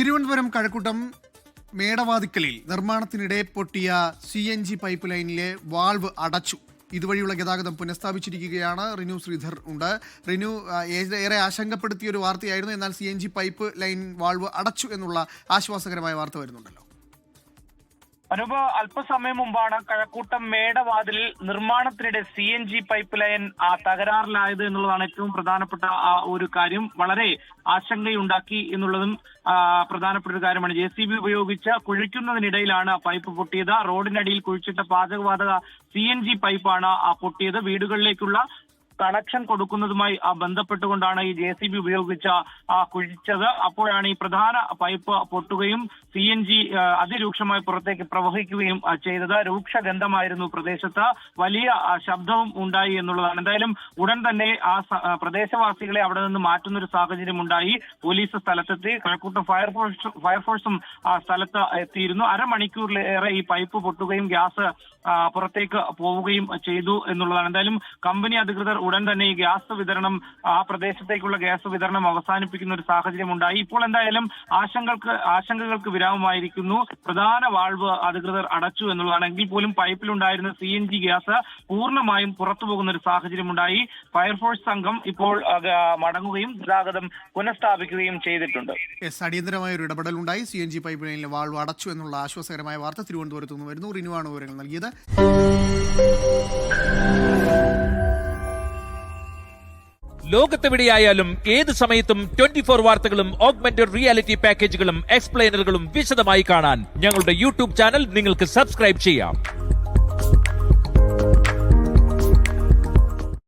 തിരുവനന്തപുരം കഴക്കൂട്ടം മേടവാതിക്കലിൽ നിർമ്മാണത്തിനിടെ പൊട്ടിയ CNG pipe ലൈനിലെ valve അടച്ചു. ഇതുവഴിയുള്ള ഗതാഗതം പുനഃസ്ഥാപിച്ചിരിക്കുകയാണ്. റിനു ശ്രീധർ ഉണ്ട്. റിനു, ഏറെ ആശങ്കപ്പെടുത്തിയ ഒരു വാർത്തയായിരുന്നു. എന്നാൽ CNG പൈപ്പ് ലൈൻ വാൾവ് അടച്ചു എന്നുള്ള ആശ്വാസകരമായ വാർത്ത വരുന്നുണ്ടല്ലോ. അനൂപ്, അല്പസമയം മുമ്പാണ് കഴക്കൂട്ടം മേടവാതിലിൽ നിർമ്മാണത്തിനിടെ CNG പൈപ്പ് ലൈൻ തകരാറിലായത് എന്നുള്ളതാണ് ഏറ്റവും പ്രധാനപ്പെട്ട ഒരു കാര്യം. വളരെ ആശങ്കയുണ്ടാക്കി എന്നുള്ളതും പ്രധാനപ്പെട്ട ഒരു കാര്യമാണ്. JCB ഉപയോഗിച്ച് കുഴിക്കുന്നതിനിടയിലാണ് പൈപ്പ് പൊട്ടിയത്. റോഡിനടിയിൽ കുഴിച്ചിട്ട പാചകവാതക CNG പൈപ്പാണ് പൊട്ടിയത്. വീടുകളിലേക്കുള്ള കണക്ഷൻ കൊടുക്കുന്നതുമായി ബന്ധപ്പെട്ടുകൊണ്ടാണ് ഈ JCB ഉപയോഗിച്ച് കുഴിച്ചത്. അപ്പോഴാണ് ഈ പ്രധാന പൈപ്പ് പൊട്ടുകയും CNG അതിരൂക്ഷമായി പുറത്തേക്ക് പ്രവഹിക്കുകയും ചെയ്തത്. രൂക്ഷഗന്ധമായിരുന്നു പ്രദേശത്ത്. വലിയ ശബ്ദവും ഉണ്ടായി എന്നുള്ളതാണ്. എന്തായാലും ഉടൻ തന്നെ പ്രദേശവാസികളെ അവിടെ നിന്ന് മാറ്റുന്ന ഒരു സാഹചര്യം ഉണ്ടായി. പോലീസ് സ്ഥലത്തെത്തി. കഴക്കൂട്ടം ഫയർഫോഴ്സും സ്ഥലത്ത് എത്തിയിരുന്നു. അരമണിക്കൂറിലേറെ ഈ പൈപ്പ് പൊട്ടുകയും ഗ്യാസ് പുറത്തേക്ക് പോവുകയും ചെയ്തു എന്നുള്ളതാണ്. എന്തായാലും കമ്പനി അധികൃതർ ഉടൻ തന്നെ ഈ ഗ്യാസ് വിതരണം, ആ പ്രദേശത്തേക്കുള്ള ഗ്യാസ് വിതരണം അവസാനിപ്പിക്കുന്ന ഒരു സാഹചര്യം ഉണ്ടായി. ഇപ്പോൾ എന്തായാലും ആശങ്കകൾക്ക് വിരാമമായിരിക്കുന്നു. പ്രധാന വാൾവ് അധികൃതർ അടച്ചു എന്നുള്ളതാണ്. എങ്കിൽ പോലും പൈപ്പിലുണ്ടായിരുന്ന CNG ഗ്യാസ് പൂർണ്ണമായും പുറത്തു പോകുന്ന ഒരു സാഹചര്യം ഉണ്ടായി. ഫയർഫോഴ്സ് സംഘം ഇപ്പോൾ മടങ്ങുകയും ഗതാഗതം പുനഃസ്ഥാപിക്കുകയും ചെയ്തിട്ടുണ്ട്. അടിയന്തരമായ ഒരു ഇടപെടലുണ്ടായി. CNG പൈപ്പ് ലൈനിലെ വാൾവ് അടച്ചു എന്നുള്ള ആശ്വാസകരമായ വാർത്ത തിരുവനന്തപുരത്ത് നിന്ന് വരുന്നു. റിനുവാണ് വിവരങ്ങൾ നൽകിയത്. ലോകത്തെവിടെയായാലും ഏത് സമയത്തും 24 വാർത്തകളും ഓഗ്മെന്റഡ് റിയാലിറ്റി പാക്കേജുകളും എക്സ്പ്ലെയിനറുകളും വിശദമായി കാണാൻ ഞങ്ങളുടെ YouTube ചാനൽ നിങ്ങൾക്ക് സബ്സ്ക്രൈബ് ചെയ്യാം.